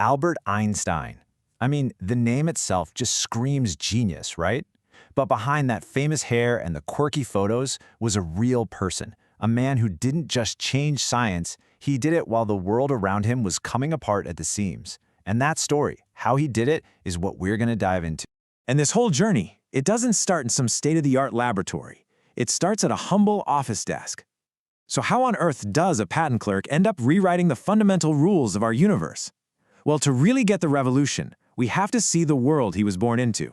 Albert Einstein. I mean, the name itself just screams genius, right? But behind that famous hair and the quirky photos was a real person, a man who didn't just change science, he did it while the world around him was coming apart at the seams. And that story, how he did it, is what we're going to dive into. And this whole journey, it doesn't start in some state-of-the-art laboratory. It starts at a humble office desk. So how on earth does a patent clerk end up rewriting the fundamental rules of our universe? Well, to really get the revolution, we have to see the world he was born into.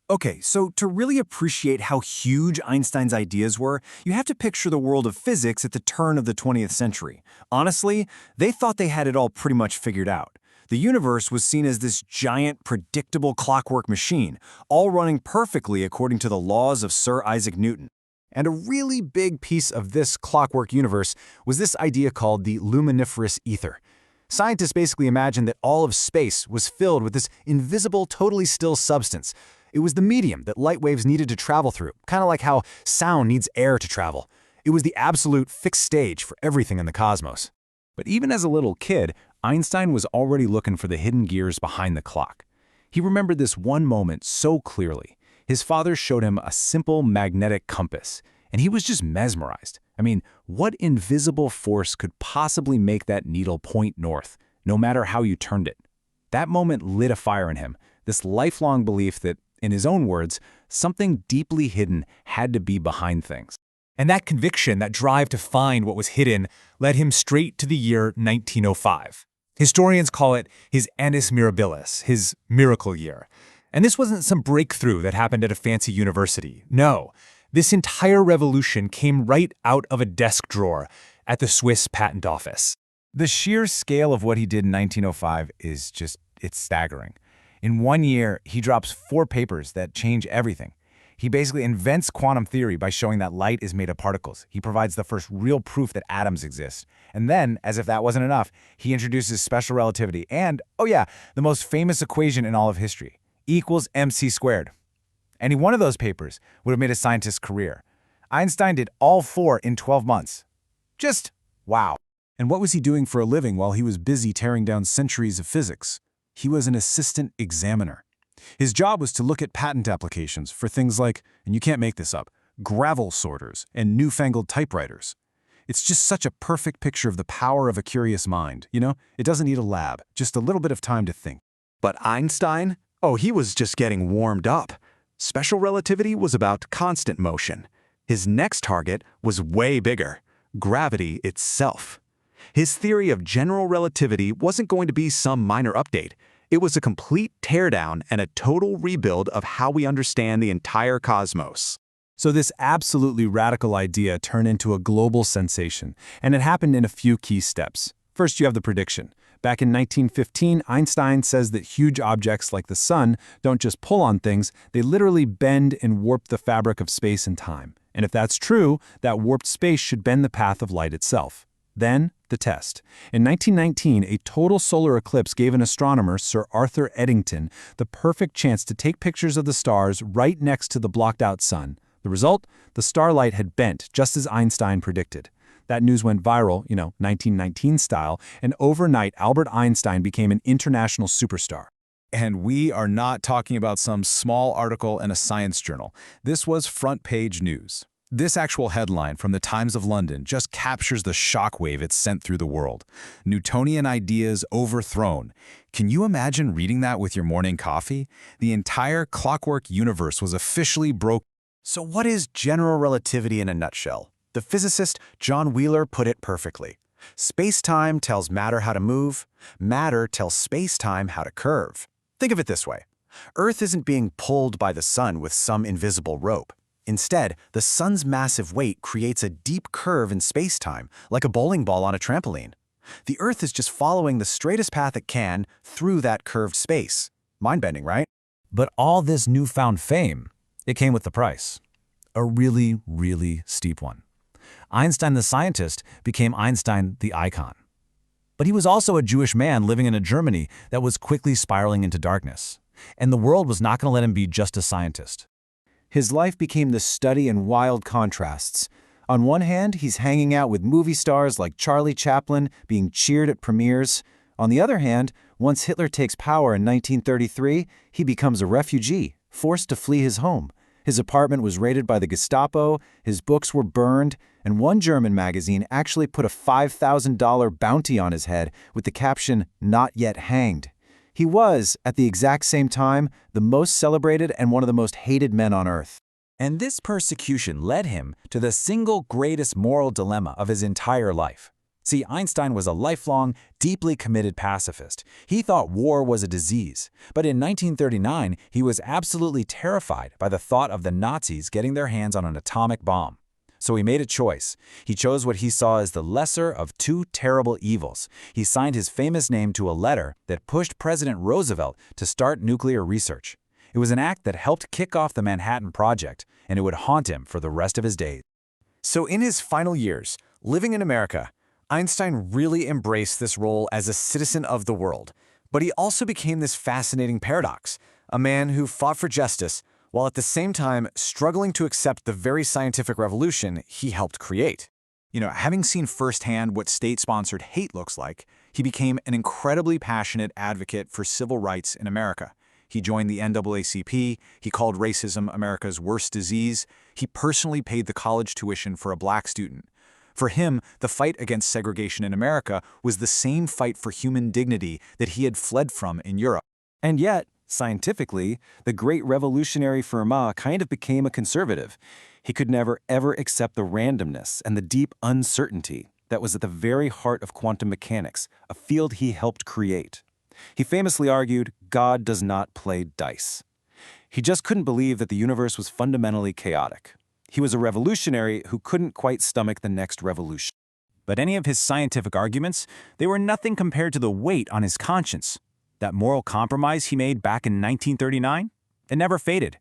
Okay, so to really appreciate how huge Einstein's ideas were, you have to picture the world of physics at the turn of the 20th century. Honestly, they thought they had it all pretty much figured out. The universe was seen as this giant, predictable clockwork machine, all running perfectly according to the laws of Sir Isaac Newton. And a really big piece of this clockwork universe was this idea called the luminiferous ether. Scientists basically imagined that all of space was filled with this invisible, totally still substance. It was the medium that light waves needed to travel through, kind of like how sound needs air to travel. It was the absolute fixed stage for everything in the cosmos. But even as a little kid, Einstein was already looking for the hidden gears behind the clock. He remembered this one moment so clearly. His father showed him a simple magnetic compass, and he was just mesmerized. I mean, what invisible force could possibly make that needle point north, no matter how you turned it? That moment lit a fire in him, this lifelong belief that, in his own words, something deeply hidden had to be behind things. And that conviction, that drive to find what was hidden, led him straight to the year 1905. Historians call it his annus mirabilis, his miracle year. And this wasn't some breakthrough that happened at a fancy university. No, this entire revolution came right out of a desk drawer at the Swiss Patent Office. The sheer scale of what he did in 1905 is it's staggering. In 1 year, he drops 4 papers that change everything. He basically invents quantum theory by showing that light is made of particles. He provides the first real proof that atoms exist. And then, as if that wasn't enough, he introduces special relativity and, oh yeah, the most famous equation in all of history, E = mc squared. Any one of those papers would have made a scientist's career. Einstein did all 4 in 12 months. Just wow. And what was he doing for a living while he was busy tearing down centuries of physics? He was an assistant examiner. His job was to look at patent applications for things like, and you can't make this up, gravel sorters and newfangled typewriters. It's just such a perfect picture of the power of a curious mind, you know? It doesn't need a lab, just a little bit of time to think. But Einstein? Oh, he was just getting warmed up. Special relativity was about constant motion. His next target was way bigger, gravity itself. His theory of general relativity wasn't going to be some minor update. It was a complete teardown and a total rebuild of how we understand the entire cosmos. So this absolutely radical idea turned into a global sensation, and it happened in a few key steps. First, you have the prediction. Back in 1915, Einstein says that huge objects like the sun don't just pull on things, they literally bend and warp the fabric of space and time. And if that's true, that warped space should bend the path of light itself. Then, the test. In 1919, a total solar eclipse gave an astronomer, Sir Arthur Eddington, the perfect chance to take pictures of the stars right next to the blocked-out sun. The result? The starlight had bent, just as Einstein predicted. That news went viral, 1919 style, and overnight Albert Einstein became an international superstar. And we are not talking about some small article in a science journal. This was front-page news. This actual headline from the Times of London just captures the shockwave it sent through the world. Newtonian ideas overthrown. Can you imagine reading that with your morning coffee? The entire clockwork universe was officially broken. So what is general relativity in a nutshell? The physicist John Wheeler put it perfectly. Space-time tells matter how to move. Matter tells space-time how to curve. Think of it this way. Earth isn't being pulled by the sun with some invisible rope. Instead, the sun's massive weight creates a deep curve in space-time, like a bowling ball on a trampoline. The Earth is just following the straightest path it can through that curved space. Mind-bending, right? But all this newfound fame, it came with the price. A really, really steep one. Einstein the scientist became Einstein the icon. But he was also a Jewish man living in a Germany that was quickly spiraling into darkness. And the world was not going to let him be just a scientist. His life became the study in wild contrasts. On one hand, he's hanging out with movie stars like Charlie Chaplin, being cheered at premieres. On the other hand, Once Hitler takes power in 1933, he becomes a refugee, forced to flee his home. His apartment was raided by the Gestapo, his books were burned, and one German magazine actually put a $5,000 bounty on his head with the caption, "Not yet hanged." He was, at the exact same time, the most celebrated and one of the most hated men on earth. And this persecution led him to the single greatest moral dilemma of his entire life. See, Einstein was a lifelong, deeply committed pacifist. He thought war was a disease. But in 1939, he was absolutely terrified by the thought of the Nazis getting their hands on an atomic bomb. So he made a choice. He chose what he saw as the lesser of two terrible evils. He signed his famous name to a letter that pushed President Roosevelt to start nuclear research. It was an act that helped kick off the Manhattan Project, and it would haunt him for the rest of his days. So in his final years, living in America, Einstein really embraced this role as a citizen of the world. But he also became this fascinating paradox, a man who fought for justice, while at the same time struggling to accept the very scientific revolution he helped create. Having seen firsthand what state-sponsored hate looks like, he became an incredibly passionate advocate for civil rights in America. He joined the NAACP, he called racism America's worst disease, he personally paid the college tuition for a black student. For him, the fight against segregation in America was the same fight for human dignity that he had fled from in Europe. And yet, scientifically, the great revolutionary Fermat kind of became a conservative. He could never ever accept the randomness and the deep uncertainty that was at the very heart of quantum mechanics, a field he helped create. He famously argued, God does not play dice. He just couldn't believe that the universe was fundamentally chaotic. He was a revolutionary who couldn't quite stomach the next revolution. But any of his scientific arguments, they were nothing compared to the weight on his conscience. That moral compromise he made back in 1939, it never faded.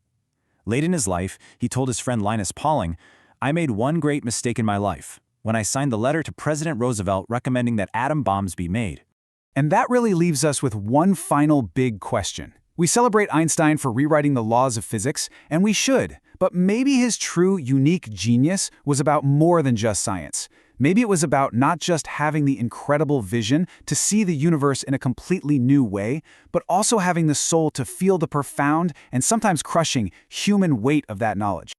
Late in his life, he told his friend Linus Pauling, "I made one great mistake in my life, when I signed the letter to President Roosevelt recommending that atom bombs be made." And that really leaves us with one final big question. We celebrate Einstein for rewriting the laws of physics, and we should, but maybe his true, unique genius was about more than just science. Maybe it was about not just having the incredible vision to see the universe in a completely new way, but also having the soul to feel the profound and sometimes crushing human weight of that knowledge.